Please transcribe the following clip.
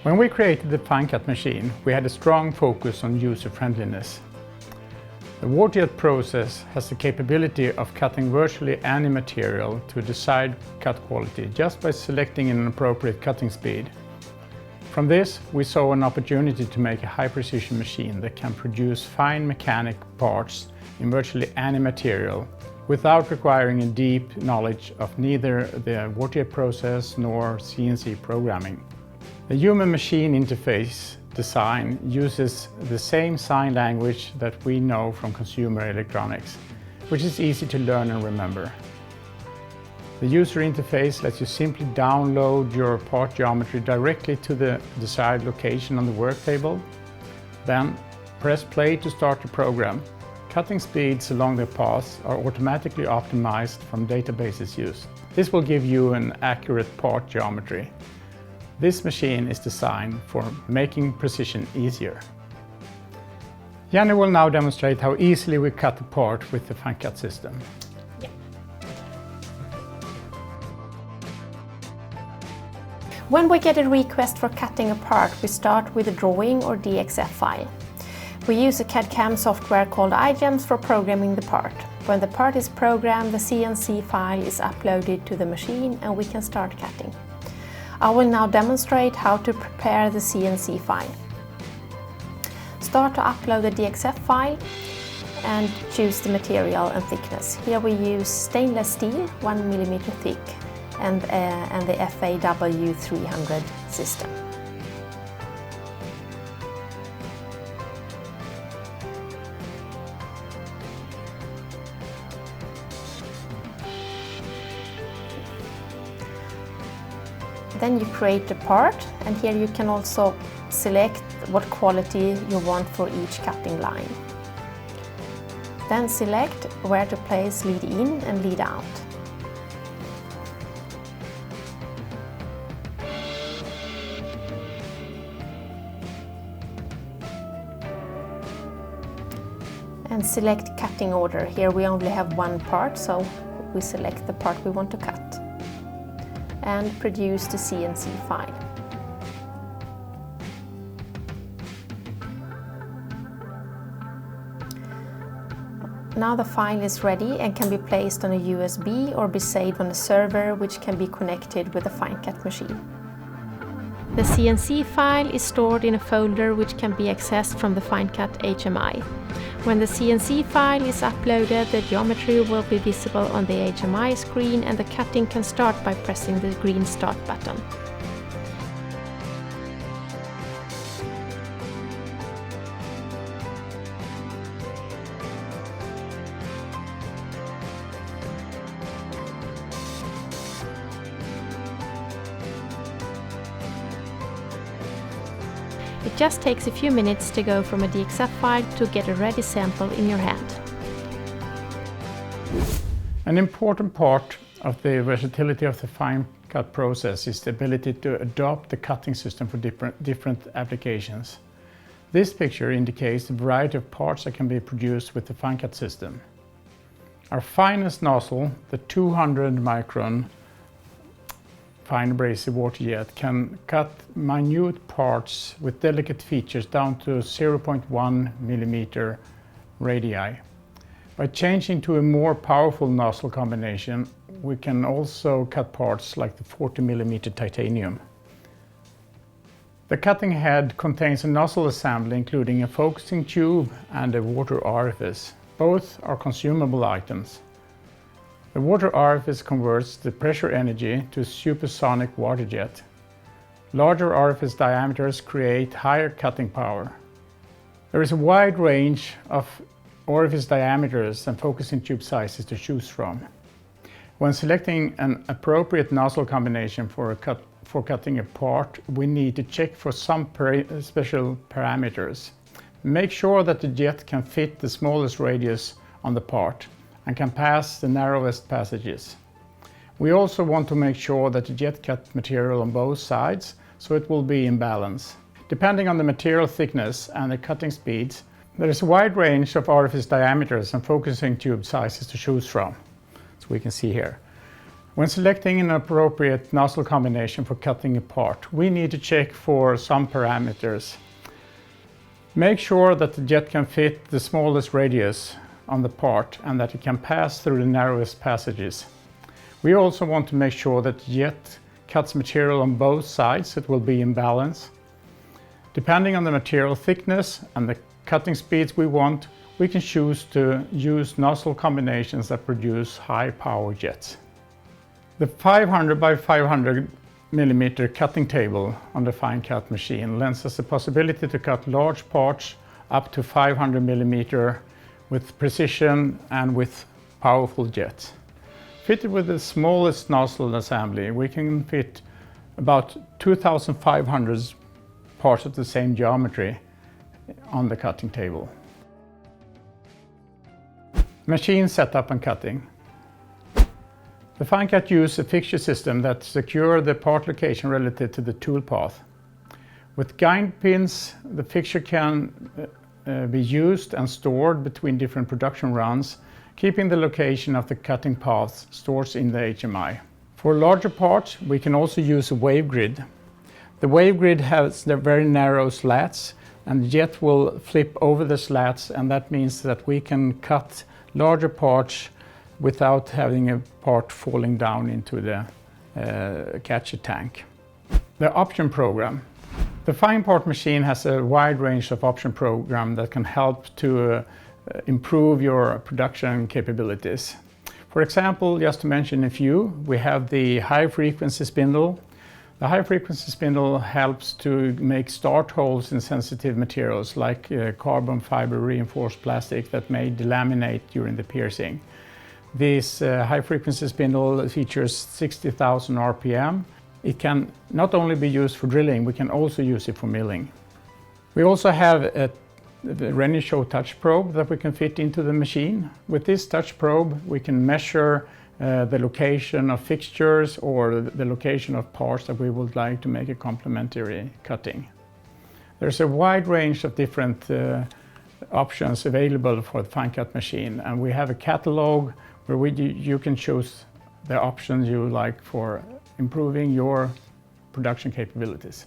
When we created the Finecut machine, we had a strong focus on user-friendliness. The waterjet process has the capability of cutting virtually any material to a desired cut quality just by selecting an appropriate cutting speed. From this, we saw an opportunity to make a high-precision machine that can produce fine mechanic parts in virtually any material without requiring a deep knowledge of neither the waterjet process nor CNC programming. The human-machine interface design uses the same sign language that we know from consumer electronics, which is easy to learn and remember. The user interface lets you simply download your part geometry directly to the desired location on the work table. Then press play to start the program. Cutting speeds along the paths are automatically optimized from databases used. This will give you an accurate part geometry. This machine is designed for making precision easier. Jenny will now demonstrate how easily we cut the part with the Finecut system. When we get a request for cutting a part, we start with a drawing or DXF file. We use a CAD/CAM software called iGEMS for programming the part. When the part is programmed, the CNC file is uploaded to the machine and we can start cutting. I will now demonstrate how to prepare the CNC file. Start to upload the DXF file and choose the material and thickness. Here we use stainless steel, 1 mm thick, and the FAW 300 system. Then you create the part, and here you can also select what quality you want for each cutting line. Then select where to place lead in and lead out. And select cutting order. Here we only have one part, so we select the part we want to cut. And produce the CNC file. Now the file is ready and can be placed on a USB or be saved on a server which can be connected with the Finecut machine. The CNC file is stored in a folder which can be accessed from the Finecut HMI. When the CNC file is uploaded, the geometry will be visible on the HMI screen and the cutting can start by pressing the green Start button. It just takes a few minutes to go from a DXF file to get a ready sample in your hand. An important part of the versatility of the Finecut process is the ability to adopt the cutting system for different applications. This picture indicates the variety of parts that can be produced with the Finecut system. Our finest nozzle, the 200 micron fine abrasive waterjet, can cut minute parts with delicate features down to 0.1 millimeter radii. By changing to a more powerful nozzle combination, we can also cut parts like the 40 millimeter titanium. The cutting head contains a nozzle assembly including a focusing tube and a water orifice. Both are consumable items. The water orifice converts the pressure energy to supersonic water jet. Larger orifice diameters create higher cutting power. There is a wide range of orifice diameters and focusing tube sizes to choose from. When selecting an appropriate nozzle combination for cutting a part, we need to check for some special parameters. Make sure that the jet can fit the smallest radius on the part and can pass the narrowest passages. We also want to make sure that the jet cut material on both sides, so it will be in balance. Depending on the material thickness and the cutting speeds, there is a wide range of orifice diameters and focusing tube sizes to choose from, as we can see here. When selecting an appropriate nozzle combination for cutting a part, we need to check for some parameters. Make sure that the jet can fit the smallest radius on the part and that it can pass through the narrowest passages. We also want to make sure that the jet cuts material on both sides, so it will be in balance. Depending on the material thickness and the cutting speeds we want, we can choose to use nozzle combinations that produce high power jets. The 500 by 500 millimeter cutting table on the fine cut machine lends us the possibility to cut large parts up to 500 millimeter with precision and with powerful jets. Fitted with the smallest nozzle assembly, we can fit about 2,500 parts of the same geometry on the cutting table. Machine setup and cutting. The fine cut uses a fixture system that secures the part location relative to the tool path. With guide pins, the fixture can be used and stored between different production runs, keeping the location of the cutting paths stored in the HMI. For larger parts, we can also use a wave grid. The wave grid has the very narrow slats, and the jet will flip over the slats, and that means that we can cut larger parts without having a part falling down into the catcher tank. The option program. The Finepart machine has a wide range of option programs that can help to improve your production capabilities. For example, just to mention a few, we have the high frequency spindle. The high frequency spindle helps to make start holes in sensitive materials like carbon fiber reinforced plastic that may delaminate during the piercing. This high frequency spindle features 60,000 RPM. It can not only be used for drilling, we can also use it for milling. We also have a Renishaw touch probe that we can fit into the machine. With this touch probe, we can measure the location of fixtures or the location of parts that we would like to make a complementary cutting. There's a wide range of different options available for the fine cut machine, and we have a catalog where you can choose the options you like for improving your production capabilities.